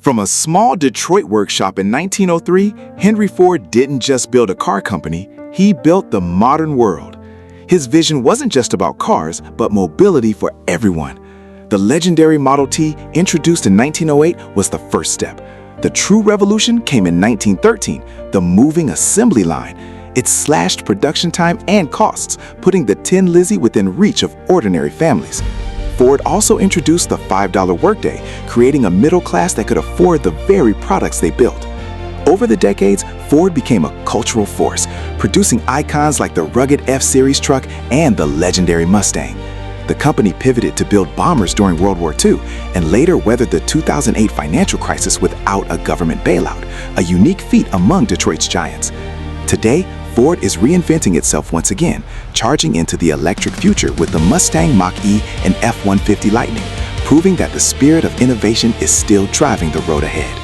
From a small Detroit workshop in 1903, Henry Ford didn't just build a car company, he built the modern world. His vision wasn't just about cars, but mobility for everyone. The legendary Model T, introduced in 1908, was the first step. The true revolution came in 1913, the moving assembly line. It slashed production time and costs, putting the Tin Lizzie within reach of ordinary families. Ford also introduced the $5 workday, creating a middle class that could afford the very products they built. Over the decades, Ford became a cultural force, producing icons like the rugged F-Series truck and the legendary Mustang. The company pivoted to build bombers during World War II and later weathered the 2008 financial crisis without a government bailout, a unique feat among Detroit's giants. Today, Ford is reinventing itself once again, charging into the electric future with the Mustang Mach-E and F-150 Lightning, proving that the spirit of innovation is still driving the road ahead.